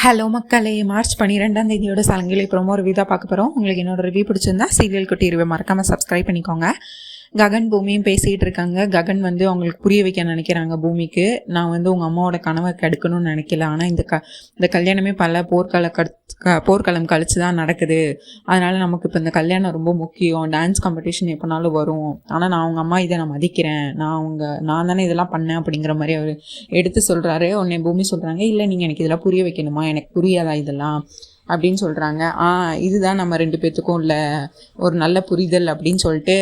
Hello மக்களே, March 12ஆம் தேதியோட சலங்கிலி promo review தான் பார்க்க போகிறோம். உங்களுக்கு என்னோட ரிவ்யூ பிடிச்சிருந்தா சீரியல் குட்டி ரிவ்யூ மறக்காமல் சப்ஸ்கிரைப் பண்ணிக்கோங்க. ககன் பூமியும் பேசிகிட்டு இருக்காங்க. ககன் வந்து அவங்களுக்கு புரிய வைக்க நினைக்கிறாங்க பூமிக்கு. நான் வந்து உங்கள் அம்மாவோட கனவை கெடுக்கணும்னு நினைக்கல, ஆனால் இந்த கல்யாணமே பல போர்க்களம் கழிச்சு தான் நடக்குது. அதனால் நமக்கு இப்போ இந்த கல்யாணம் ரொம்ப முக்கியம். டான்ஸ் காம்படிஷன் எப்போனாலும் வரும், ஆனால் நான் அவங்க அம்மா இதை நான் மதிக்கிறேன், நான் தானே இதெல்லாம் பண்ணேன் அப்படிங்கிற மாதிரி அவர் எடுத்து சொல்கிறாரு. உடனே பூமி சொல்கிறாங்க, இல்லை நீங்கள் எனக்கு இதெல்லாம் புரிய வைக்கணுமா, எனக்கு புரியாதா இதெல்லாம் அப்படின்னு சொல்கிறாங்க. இதுதான் நம்ம 2 பேர்த்துக்கும் உள்ள ஒரு நல்ல புரிதல் அப்படின்னு சொல்லிட்டு,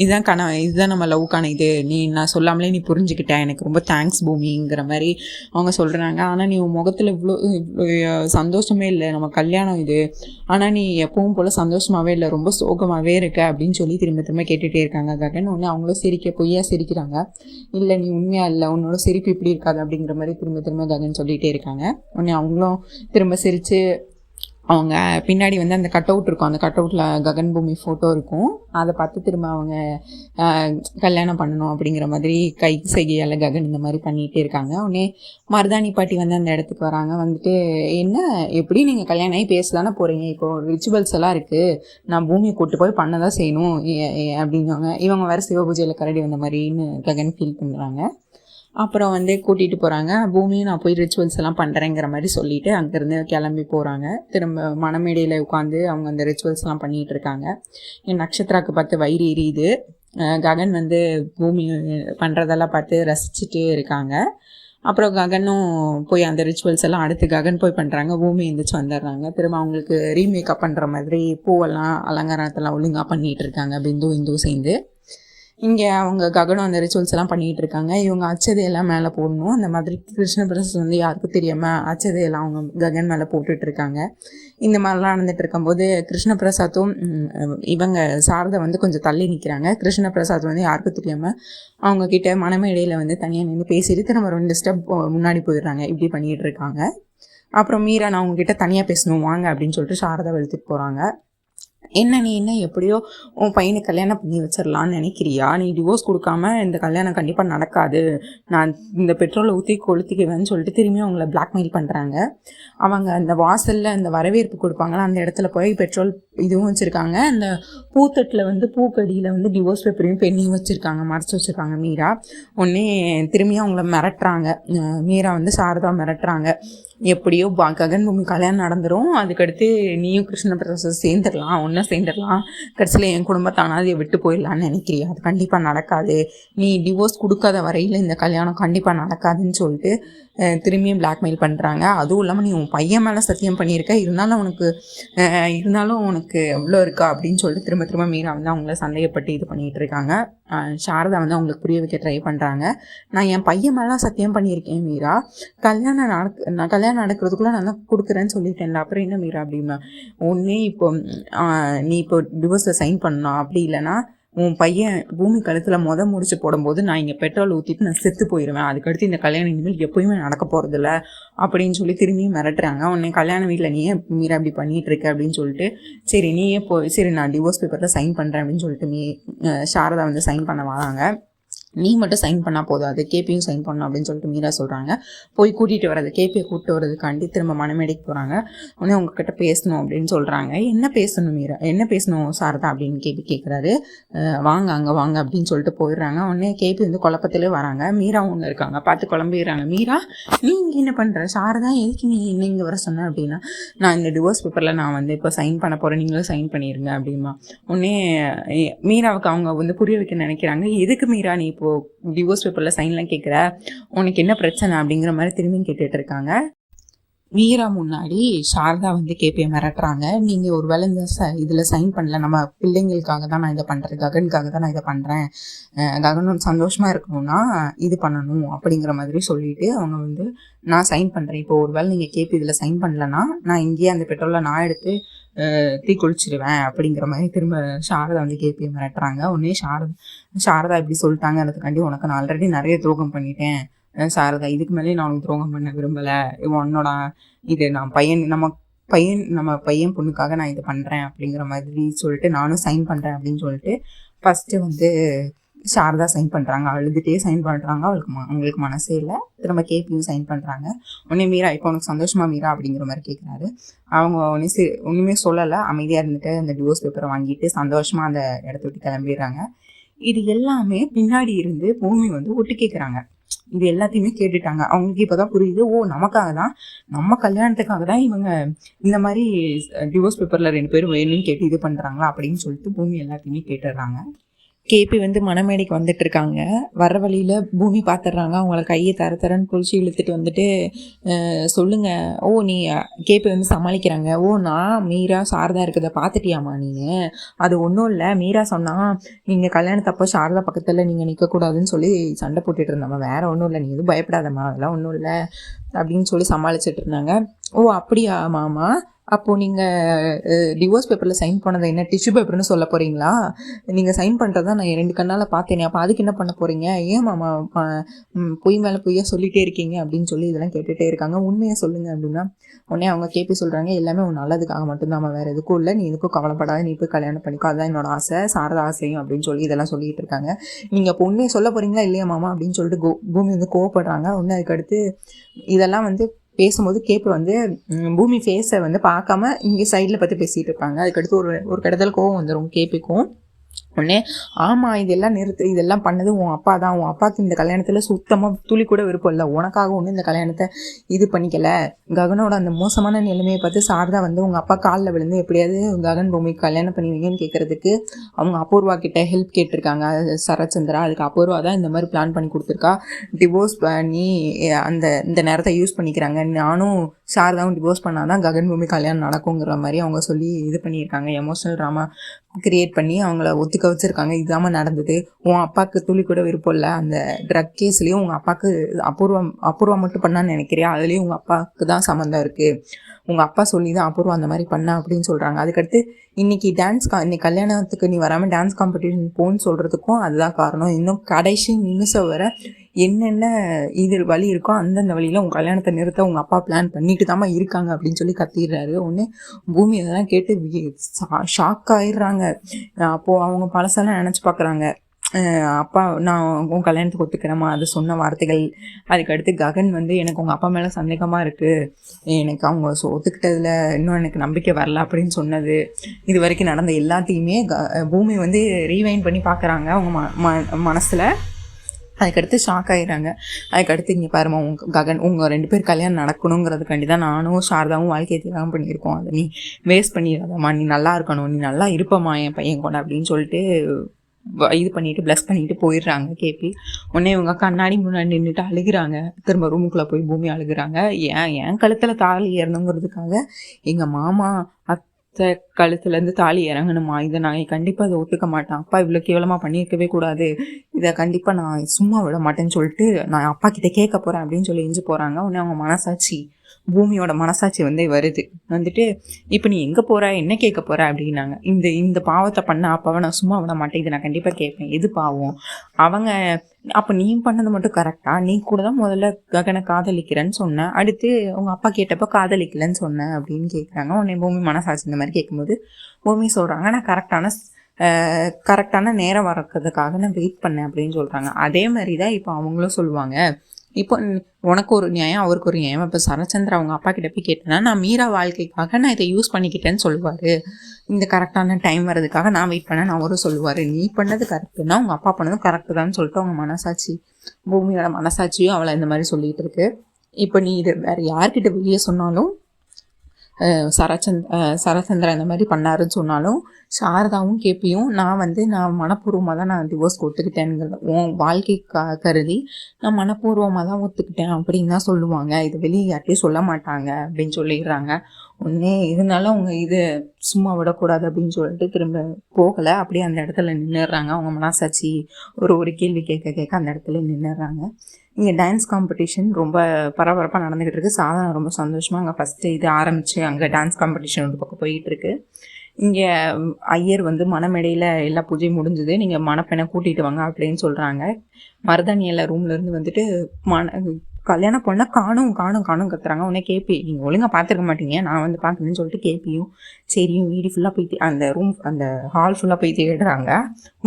இதுதான் நம்ம லவ்க்கான இது, நான் சொல்லாமலே நீ புரிஞ்சுக்கிட்ட, எனக்கு ரொம்ப தேங்க்ஸ் பூமிங்கிற மாதிரி அவங்க சொல்கிறாங்க. ஆனால் நீ உன் முகத்தில் இவ்வளோ சந்தோஷமே இல்லை, நம்ம கல்யாணம் இது, ஆனால் நீ எப்பவும் போல் சந்தோஷமாகவே இல்லை, ரொம்ப சோகமாகவே இருக்க அப்படின்னு சொல்லி திரும்ப திரும்ப கேட்டுகிட்டே இருக்காங்க ககன். ஒன்று அவங்களும் பொய்யா சிரிக்கிறாங்க. இல்லை நீ உண்மையாக இல்லை, உன்னோட சிரிப்பு இப்படி இருக்காது அப்படிங்கிற மாதிரி திரும்ப திரும்ப ககன் சொல்லிகிட்டே இருக்காங்க. உடனே அவங்களும் திரும்ப சிரித்து அவங்க பின்னாடி வந்து அந்த கட் அவுட் இருக்கும், அந்த கட் அவுட்டில் ககன் பூமி ஃபோட்டோ இருக்கும், அதை பார்த்து திரும்ப அவங்க கல்யாணம் பண்ணணும் அப்படிங்கிற மாதிரி கை செய்கையால் ககன் இந்த மாதிரி பண்ணிகிட்டே இருக்காங்க. உடனே மருதாணி பாட்டி வந்து அந்த இடத்துக்கு வராங்க. வந்துட்டு என்ன எப்படி நீங்கள் கல்யாணம் ஆகி பேச தானே போகிறீங்க, இப்போது ரிச்சுவல்ஸ் எல்லாம் இருக்குது, நான் பூமியை கூப்பிட்டு போய் பண்ண தான் செய்யணும் அப்படிங்காங்க. இவங்க வேறு சிவபூஜையில் கரடி வந்த மாதிரின்னு ககன் ஃபீல் பண்ணுறாங்க. அப்புறம் வந்து கூட்டிகிட்டு போகிறாங்க. பூமியும் நான் போய் ரிச்சுவல்ஸ் எல்லாம் பண்ணுறேங்கிற மாதிரி சொல்லிவிட்டு அங்கேருந்து கிளம்பி போகிறாங்க. திரும்ப மணமேடையில் உட்காந்து அவங்க அந்த ரிச்சுவல்ஸ்லாம் பண்ணிகிட்டு இருக்காங்க. என் நட்சத்திராக்கு பார்த்து வயிறு எரியுது. ககன் வந்து பூமி பண்ணுறதெல்லாம் பார்த்து ரசிச்சுட்டு இருக்காங்க. அப்புறம் ககனும் போய் அந்த ரிச்சுவல்ஸ் எல்லாம் அடுத்து ககன் போய் பண்ணுறாங்க. பூமி எழுந்திரிச்சு வந்துடுறாங்க. திரும்ப அவங்களுக்கு ரீமேக்கப் பண்ணுற மாதிரி பூவெல்லாம் அலங்காரத்தெல்லாம் ஒழுங்காக பண்ணிகிட்டு இருக்காங்க இந்து சேர்ந்து. இங்கே அவங்க ககனம் அந்த ரிச்சுவல்ஸ் எல்லாம் பண்ணிகிட்டு இருக்காங்க. இவங்க அச்சதையெல்லாம் மேலே போடணும். அந்த மாதிரி கிருஷ்ண பிரசாத் வந்து யாருக்கும் தெரியாமல் அச்சதையெல்லாம் அவங்க ககன் மேலே போட்டுட்ருக்காங்க. இந்த மாதிரிலாம் நடந்துட்டு இருக்கும்போது கிருஷ்ண பிரசாத்தும் இவங்க சாரதை வந்து கொஞ்சம் தள்ளி நிற்கிறாங்க. கிருஷ்ண பிரசாத் வந்து யாருக்கும் தெரியாமல் அவங்கக்கிட்ட மனமேடையில் வந்து தனியாக நின்று பேசிட்டு திரும்ப 2 ஸ்டெப் முன்னாடி போயிடுறாங்க. இப்படி பண்ணிகிட்டு இருக்காங்க. அப்புறம் மீரா நான் அவங்கக்கிட்ட தனியாக பேசணும் வாங்க அப்படின்னு சொல்லிட்டு சாரதை வெளுத்துட்டு போகிறாங்க. நீ என்ன எப்படியோ உன் பையனுக்கு கல்யாணம் பண்ணி வச்சிடலான்னு நினைக்கிறியா, நீ டிவோர்ஸ் கொடுக்காம இந்த கல்யாணம் கண்டிப்பாக நடக்காது, நான் இந்த பெட்ரோலை ஊற்றி கொளுத்திக்குவேன்னு சொல்லிட்டு திரும்பி அவங்கள பிளாக்மெயில் பண்ணுறாங்க. அவங்க அந்த வாசலில் அந்த வரவேற்பு கொடுப்பாங்களா அந்த இடத்துல போய் பெட்ரோல் இதுவும் வச்சுருக்காங்க. அந்த பூத்தட்டில் வந்து பூக்கடியில் வந்து டிவோர்ஸ் பேப்பரையும் பெண்ணையும் வச்சுருக்காங்க, மறைச்சி வச்சுருக்காங்க மீரா. உடனே திரும்பியும் அவங்கள மிரட்டுறாங்க. மீரா வந்து சாரதா மிரட்டுறாங்க, எப்படியோ ககன் பூமி கல்யாணம் நடந்துடும், அதுக்கடுத்து நீயும் கிருஷ்ண பிரசாத் சேர்ந்துடலாம், ஒன்றா சேர்ந்துடலாம், கடைசியில் என் குடும்பத்தை அனாதையை விட்டு போயிடலான்னு நினைக்கிறியா, அது கண்டிப்பாக நடக்காது, நீ டிவோர்ஸ் கொடுக்காத வரையில் இந்த கல்யாணம் கண்டிப்பாக நடக்காதுன்னு சொல்லிட்டு திரும்பியும் பிளாக்மெயில் பண்ணுறாங்க. அதுவும் இல்லாமல் நீ உன் பையன் மேலே சத்தியம் பண்ணியிருக்க, இருந்தாலும் உனக்கு எவ்வளோ இருக்கா அப்படின்னு சொல்லிட்டு திரும்ப திரும்ப மீரா வந்து அவங்கள சந்தேகப்பட்டு இது பண்ணிகிட்டு இருக்காங்க. சாரதா வந்து அவங்களுக்கு புரிய வைக்க ட்ரை பண்ணுறாங்க. நான் என் பையன் மேலே சத்தியம் பண்ணியிருக்கேன் மீரா, கல்யாணம் நடக்கிறதுக்குள்ளே நான் தான் கொடுக்குறேன்னு சொல்லிட்டேன்ல, அப்புறம் என்ன மீரா அப்படின்னா, ஒன்றே நீ இப்போ டிவோர்ஸில் சைன் பண்ணணும், அப்படி இல்லைன்னா உன் பையன் பூமி கழுத்தில் முடிச்சு போடும்போது நான் இங்கே பெட்ரோல் ஊற்றிட்டு நான் செத்து போயிடுவேன், அதுக்கடுத்து இந்த கல்யாணம் இனிமேல் எப்போயுமே நடக்க போகிறதில்ல அப்படின்னு சொல்லி திரும்பியும் மிரட்டுறாங்க. உன்னை கல்யாண வீட்டில் நீயே மீரா அப்படி பண்ணிகிட்டு இருக்க அப்படின்னு சொல்லிட்டு, சரி நான் டிவோர்ஸ் பேப்பரில் சைன் பண்ணுறேன் அப்படின்னு சொல்லிட்டு சாரதா வந்து சைன் பண்ண வராங்க. நீ மட்டும் சைன் பண்ணால் போதும், அது கேபியும் சைன் பண்ணணும் அப்படின்னு சொல்லிட்டு மீரா சொல்கிறாங்க. போய் கூட்டிகிட்டு வர்றது, கேபியை கூப்பிட்டு வர்றதுக்காண்டி திரும்ப மணமேடைக்கு போகிறாங்க. உடனே உங்ககிட்ட பேசணும் அப்படின்னு சொல்கிறாங்க. என்ன பேசணும் மீரா, என்ன பேசணும் சாரதா அப்படின்னு கேபி கேட்குறாரு. வாங்க அங்கே வாங்க அப்படின்னு சொல்லிட்டு போயிடுறாங்க. உடனே கேபி வந்து குழப்பத்திலே வராங்க. மீரா ஒன்று இருக்காங்க, பார்த்து குழம்பிடுறாங்க. மீரா நீ இங்கே என்ன பண்ணுற, சாரதா எதுக்கு நீ என்ன இங்கே வர சொன்ன அப்படின்னா, நான் இந்த டிவோர்ஸ் பேப்பரில் நான் வந்து இப்போ சைன் பண்ண போகிறேன், நீங்களும் சைன் பண்ணிடுங்க அப்படிமா. உடனே மீராவுக்கு அவங்க வந்து புரிய வைக்க நினைக்கிறாங்க. எதுக்கு மீரா நீ இப்போ டிவோர்ஸ் பேப்பரில் சைன்லாம் கேட்குற, உனக்கு என்ன பிரச்சனை அப்படிங்கிற மாதிரி திரும்பியும் கேட்டுட்டு இருக்காங்க. மீரா முன்னாடி சாரதா வந்து கேபியை மிரட்டுறாங்க. நீங்கள் ஒரு வேளை இந்த இதில் சைன் பண்ணல, நம்ம பிள்ளைங்களுக்காக தான் நான் இதை பண்ணுறேன், ககனுக்காக தான் நான் இதை பண்ணுறேன், ககனும் சந்தோஷமாக இருக்கணும்னா இது பண்ணணும் அப்படிங்கிற மாதிரி சொல்லிட்டு அவங்க வந்து நான் சைன் பண்ணுறேன், இப்போ ஒரு வேளை நீங்கள் கேபி இதில் சைன் பண்ணலன்னா நான் இங்கேயே அந்த பெட்ரோலில் நான் எடுத்து தீக்குளிச்சிடுவேன் அப்படிங்கிற மாதிரி திரும்ப சாரதா வந்து கேபியை மிரட்டுறாங்க. உடனே சாரதா இப்படி சொல்லிட்டாங்க, அதுக்காண்டி உனக்கு நான் ஆல்ரெடி நிறைய துரோகம் பண்ணிட்டேன் சாரதா, இதுக்கு மேலே நான் உனக்கு துரோகம் பண்ண விரும்பலை, உன்னோட இது நம்ம பையன் பொண்ணுக்காக நான் இது பண்ணுறேன் அப்படிங்கிற மாதிரி சொல்லிட்டு நானும் சைன் பண்ணுறேன் அப்படின்னு சொல்லிட்டு ஃபஸ்ட்டு வந்து சாரதா சைன் பண்ணுறாங்க, அழுதுகிட்டே சைன் பண்ணுறாங்க. அவங்களுக்கு மனசே இல்லை. திரும்ப கேபியும் சைன் பண்ணுறாங்க. உடனே மீரா இப்போ உனக்கு சந்தோஷமா மீரா அப்படிங்கிற மாதிரி கேட்குறாரு. அவங்க ஒன்றுமே சொல்லலை, அமைதியாக இருந்துட்டு அந்த டிவோர்ஸ் பேப்பரை வாங்கிட்டு சந்தோஷமாக அந்த இடத்த விட்டு கிளம்பிடுறாங்க. இது எல்லாமே பின்னாடி இருந்து பூமி வந்து ஒட்டு கேட்குறாங்க. இது எல்லாத்தையுமே கேட்டுட்டாங்க. அவங்களுக்கு இப்போதான் புரியுது, ஓ நமக்காக தான், நம்ம கல்யாணத்துக்காக தான் இவங்க இந்த மாதிரி டிவோர்ஸ் பேப்பரில் 2 பேரும் வேணும்னு கேட்டு இது பண்ணுறாங்களா அப்படின்னு சொல்லிட்டு பூமி எல்லாத்தையுமே கேட்டுடுறாங்க. கேபி வந்து மணமேடைக்கு வந்துட்டு இருக்காங்க. வர வழியில் பூமி பார்த்துட்றாங்க. அவங்கள கையை தரன்னு குளிச்சு இழுத்துட்டு வந்துட்டு சொல்லுங்க, ஓ நீ கேபி வந்து சமாளிக்கிறாங்க, ஓ நான் மீரா சாரதா இருக்கிறத பார்த்துட்டியாமா நீ? அது ஒன்றும் இல்லை, மீரா சொன்னால் நீங்கள் கல்யாணத்தப்போ சாரதா பக்கத்தில் நீங்கள் நிற்கக்கூடாதுன்னு சொல்லி சண்டை போட்டுட்டு இருந்தாம்மா, வேற ஒன்றும் இல்லை, நீ எதுவும் பயப்படாதம்மா, அதெல்லாம் ஒன்றும் இல்லை அப்படின்னு சொல்லி சமாளிச்சுட்டு இருந்தாங்க. ஓ அப்படியா மாமா, அப்போது நீங்கள் டிவோர்ஸ் பேப்பரில் சைன் பண்ணதை என்ன டிஷ்யூ பேப்பர்னு சொல்ல போகிறீங்களா? நீங்கள் சைன் பண்ணுறது தான் நான் 2 கண்ணால் பார்த்தேனே, அப்போ அதுக்கு என்ன பண்ண போகிறீங்க? ஏன் மாமா பொய் மேலே பொய்யாக சொல்லிகிட்டே இருக்கீங்க அப்படின்னு சொல்லி இதெல்லாம் கேட்டுகிட்டே இருக்காங்க. உண்மையாக சொல்லுங்கள் அப்படின்னா உடனே அவங்க கேபி சொல்கிறாங்க, எல்லாமே உன் நல்லதுக்காக மட்டும்தான், வேறு எதுக்கும் இல்லை, நீ எதுக்கும் கவலைப்படாத, நீ போய் கல்யாணம் பண்ணிக்கோ, அதுதான் என்னோட ஆசை, சாரதா ஆசையும் அப்படின்னு சொல்லி இதெல்லாம் சொல்லிகிட்டு இருக்காங்க. நீங்கள் இப்போ உண்மையை சொல்ல போகிறீங்களா இல்லையா மாமா அப்படின்னு சொல்லிட்டு பூமி வந்து கோவப்படுறாங்க. உடனே அதுக்கடுத்து இதெல்லாம் வந்து பேசும்போது கேப்பு வந்து பூமி ஃபேஸை வந்து பார்க்காம இங்கே சைடில் பார்த்து பேசிகிட்டு இருப்பாங்க. அதுக்கடுத்து ஒரு கடத்தல் கோவம் வந்துடும் கேபிக்கும். உடனே ஆமாம் இதெல்லாம் நிறுத்து, இதெல்லாம் பண்ணது உன் அப்பா தான், உன் அப்பாவுக்கு இந்த கல்யாணத்தில் சுத்தமாக துளி கூட விருப்பம் இல்லை, உனக்காக ஒன்றும் இந்த கல்யாணத்தை இது பண்ணிக்கல. ககனோட அந்த மோசமான நிலைமையை பார்த்து சாரதா வந்து உங்கள் அப்பா காலில் விழுந்து எப்படியாவது ககன் பூமிக்கு கல்யாணம் பண்ணுவீங்கன்னு கேட்குறதுக்கு அவங்க அபூர்வா கிட்ட ஹெல்ப் கேட்டிருக்காங்க சரத்சந்திரா. அதுக்கு அபூர்வா தான் இந்த மாதிரி பிளான் பண்ணி கொடுத்துருக்கா. டிவோர்ஸ் பண்ணி இந்த நேரத்தை யூஸ் பண்ணிக்கிறாங்க, நானும் சாரதாவும் டிவோர்ஸ் பண்ணாதான் ககன் பூமி கல்யாணம் நடக்குங்கிற மாதிரி அவங்க சொல்லி இது பண்ணியிருக்காங்க. எமோஷனல் ட்ராமா கிரியேட் பண்ணி அவங்கள ஒத்துக்க வச்சுருக்காங்க. இதுதான் நடந்தது, உன் அப்பாவுக்கு துளி கூட விருப்பம் இல்லை, அந்த ட்ரக் கேஸ்லேயும் உங்கள் அப்பாவுக்கு அபூர்வா மட்டும் பண்ணான்னு நினைக்கிறியா, அதுலேயும் உங்கள் அப்பாவுக்கு தான் சம்மந்தம் இருக்குது, உங்கள் அப்பா சொல்லி தான் அபூர்வா அந்த மாதிரி பண்ண அப்படின்னு சொல்கிறாங்க. அதுக்கடுத்து இன்னைக்கு இன்னைக்கு கல்யாணத்துக்கு நீ வராமல் டான்ஸ் காம்படிஷன் போன்னு சொல்கிறதுக்கும் அதுதான் காரணம். இன்னும் கடைசி நிமிஷம் வர என்னென்ன இது வழி இருக்கோ அந்தந்த வழியில் உங்கள் கல்யாணத்தை நிறுத்த உங்கள் அப்பா பிளான் பண்ணிட்டு தாம்மா இருக்காங்க அப்படின்னு சொல்லி கத்திடுறாரு. ஒன்று பூமி அதெல்லாம் கேட்டு ஷாக் ஆயிடுறாங்க. அப்போது அவங்க பழசெல்லாம் நினச்சி பார்க்குறாங்க, அப்பா நான் உன் கல்யாணத்துக்கு ஒத்துக்கிறேம்மா, அது சொன்ன வார்த்தைகள். அதுக்கடுத்து ககன் வந்து எனக்கு உங்கள் அப்பா மேலே சந்தேகமாக இருக்குது, எனக்கு அவங்க ஒத்துக்கிட்டதில் இன்னும் எனக்கு நம்பிக்கை வரல அப்படின்னு சொன்னது, இது வரைக்கும் நடந்த எல்லாத்தையுமே பூமி வந்து ரீவைண்ட் பண்ணி பார்க்குறாங்க அவங்க மனசில். அதுக்கடுத்து ஷாக் ஆகிடுறாங்க. அதுக்கடுத்து இங்கே பாருமா ககன் உங்கள் 2 பேர் கல்யாணம் நடக்கணுங்கிறதுக்காண்டி தான் நானும் சாரதாவும் வாழ்க்கையை தியாகம் பண்ணியிருக்கோம், அதை நீ வேஸ்ட் பண்ணிடாதம்மா, நீ நல்லா இருக்கணும், நீ நல்லா இருப்பம்மா என் பையன் கூட அப்படின்னு சொல்லிட்டு இது பண்ணிவிட்டு ப்ளஸ் பண்ணிவிட்டு போயிடுறாங்க கேபி. உடனே இவங்க கண்ணாடி முன்னாடி நின்றுட்டு அழுகிறாங்க. திரும்ப ரூமுக்குள்ளே போய் பூமி அழுகிறாங்க. என் கழுத்தில் தாலி ஏறணுங்கிறதுக்காக எங்கள் மாமா அத்தை கழுத்துலேருந்து தாலி இறங்கணுமா, இதை நான் கண்டிப்பாக அதை ஒத்துக்க மாட்டேன், அப்பா இவ்வளோ கேவலமாக பண்ணியிருக்கவே கூடாது, இதை கண்டிப்பாக நான் சும்மா விட மாட்டேன்னு சொல்லிட்டு நான் அப்பா கிட்டே கேட்க போகிறேன் அப்படின்னு சொல்லி எஞ்சி போகிறாங்க. உடனே அவங்க மனசாட்சி பூமியோட மனசாட்சி வந்து வருது. வந்துட்டு இப்போ நீ எங்கே போகிற, என்ன கேட்க போகிற அப்படின்னாங்க. இந்த பாவத்தை பண்ண அப்பாவை நான் சும்மா விட மாட்டேன், இதை நான் கண்டிப்பாக கேட்பேன், எது பாவம், அவங்க அப்போ நீ பண்ணது மட்டும் கரெக்டாக, நீ கூட தான் முதல்ல ககனை காதலிக்கிறேன்னு சொன்னேன், அடுத்து உங்கள் அப்பா கேட்டப்போ காதலிக்கலன்னு சொன்னேன் அப்படின்னு கேட்குறாங்க. உடனே பூமி மனசாட்சி இந்த மாதிரி கேட்கும்போது பூமி சொல்கிறாங்க, நான் கரெக்டான நேரம் வரக்கிறதுக்காக நான் வெயிட் பண்ணேன் அப்படின்னு சொல்கிறாங்க. அதே மாதிரி தான் இப்போ அவங்களும் சொல்லுவாங்க, இப்போ உனக்கு ஒரு நியாயம் அவருக்கு ஒரு நியாயம். இப்போ சரச்சந்திரா அவங்க அப்பா கிட்ட போய் கேட்டேன்னா நான் மீரா வாழ்க்கைக்காக நான் இதை யூஸ் பண்ணிக்கிட்டேன்னு சொல்லுவார், இந்த கரெக்டான டைம் வர்றதுக்காக நான் வெயிட் பண்ணேன்னு அவரும் சொல்லுவார், நீ பண்ணது கரெக்டுன்னா உங்கள் அப்பா பண்ணதும் கரெக்டு தான் சொல்லிட்டு அவங்க மனசாட்சி பூமியோட மனசாட்சியும் அவளை இந்த மாதிரி சொல்லிகிட்டு இருக்கு. இப்போ நீ இது வேறு யார்கிட்ட வெளியே சொன்னாலும் சரச்சந்திரா இந்த மாதிரி பண்ணாருன்னு சொன்னாலும் சாரதாவும் கேபியும் நான் மனப்பூர்வமாக தான் நான் டிவோர்ஸ் ஒத்துக்கிட்டேங்கிறத உன் வாழ்க்கை கருதி நான் மனப்பூர்வமாக தான் ஒத்துக்கிட்டேன் அப்படின்னு தான் சொல்லுவாங்க, இது வெளியே யார்ட்டையும் சொல்ல மாட்டாங்க அப்படின்னு சொல்லிடுறாங்க. ஒன்றே இருந்தாலும் அவங்க இது சும்மா விடக்கூடாது அப்படின்னு சொல்லிட்டு திரும்ப போகலை, அப்படியே அந்த இடத்துல நின்றுடுறாங்க. அவங்க மனசாட்சி ஒரு கேள்வி கேட்க அந்த இடத்துல நின்றுடுறாங்க. இங்கே டான்ஸ் காம்படிஷன் ரொம்ப பரபரப்பாக நடந்துக்கிட்டு இருக்குது. சாதனை ரொம்ப சந்தோஷமாக அங்கே ஃபஸ்ட்டு இது ஆரம்பித்து அங்கே டான்ஸ் காம்படிஷன் ஒரு பக்கம் போயிட்டுருக்கு. இங்கே ஐயர் வந்து மணமேடையில் எல்லா பூஜையும் முடிஞ்சுது, நீங்கள் மணப்பெண்ணை கூட்டிகிட்டு வாங்க அப்படின்னு சொல்கிறாங்க. மருதாணி எல்லா ரூம்லேருந்து வந்துட்டு கல்யாண பொண்ணை காணும் காணும் காணும் கத்துறாங்க. உடனே கேபி நீங்கள் ஒழுங்காக பார்த்துருக்க மாட்டீங்க, நான் வந்து பார்க்குறேன்னு சொல்லிட்டு கேபியும் சரியும் வீடு ஃபுல்லாக போய் அந்த ரூம் அந்த ஹால் ஃபுல்லாக போய் தேடுறாங்க.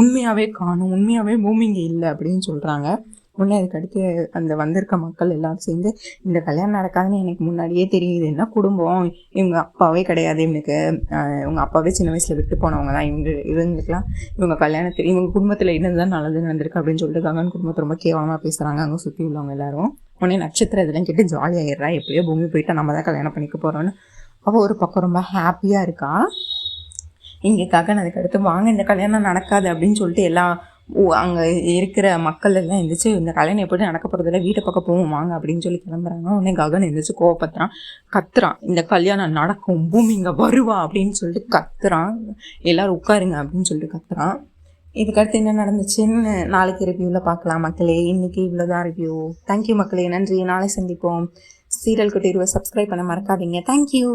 உண்மையாகவே காணும், உண்மையாகவே பூமி இங்கே இல்லை அப்படின்னு சொல்கிறாங்க. உடனே அதுக்கடுத்து அந்த வந்திருக்க மக்கள் எல்லாரும் சேர்ந்து இந்த கல்யாணம் நடக்காதுன்னு எனக்கு முன்னாடியே தெரியுது, என்ன குடும்பம், இவங்க அப்பாவே கிடையாது, இவனுக்கு இவங்க அப்பாவே சின்ன வயசில் விட்டு போனவங்க தான், இவங்களுக்குலாம் இவங்க கல்யாணத்தில் இவங்க குடும்பத்தில் என்னதுதான் நல்லதுன்னு வந்திருக்கு அப்படின்னு சொல்லிட்டு ககன் குடும்பத்தை ரொம்ப கேவலமாக பேசுகிறாங்க அங்கே சுற்றி உள்ளவங்க எல்லாரும். உடனே நட்சத்திரம் இதெல்லாம் கேட்டு ஜாலியாகிடுறா, எப்படியோ பூமி போயிட்டா நம்ம தான் கல்யாணம் பண்ணிக்க போகிறோன்னு அவள் ஒரு பக்கம் ரொம்ப ஹாப்பியாக இருக்கா. இங்கே ககன் அதுக்கடுத்து வாங்க இந்த கல்யாணம் நடக்காது அப்படின்னு சொல்லிட்டு எல்லாம் அங்கே இருக்கிற மக்கள் எல்லாம் எழுந்திரிச்சு இந்த கல்யாணம் எப்படி நடக்க போகிறதில்ல, வீட்டை பக்கம் போவோம் வாங்க அப்படின்னு சொல்லி கிளம்புறாங்க. உடனே ககன் எழுந்திரிச்சு கோவப்படுறான், கத்துறான், இந்த கல்யாணம் நடக்கும், பூமி இங்கே வருவா அப்படின்னு சொல்லிட்டு கத்துறான். எல்லோரும் உட்காருங்க அப்படின்னு சொல்லிட்டு கத்துறான். இதுக்கடுத்து என்ன நடந்துச்சுன்னு நாளைக்கு ரிவ்யூவில் பார்க்கலாம் மக்களே. இன்றைக்கி இவ்வளோதான் ரிவ்யூ. தேங்க்யூ மக்களே, நன்றி, நாளை சந்திப்போம். சீரியல் குட்டி சப்ஸ்கிரைப் பண்ண மறக்காதீங்க. தேங்க்யூ.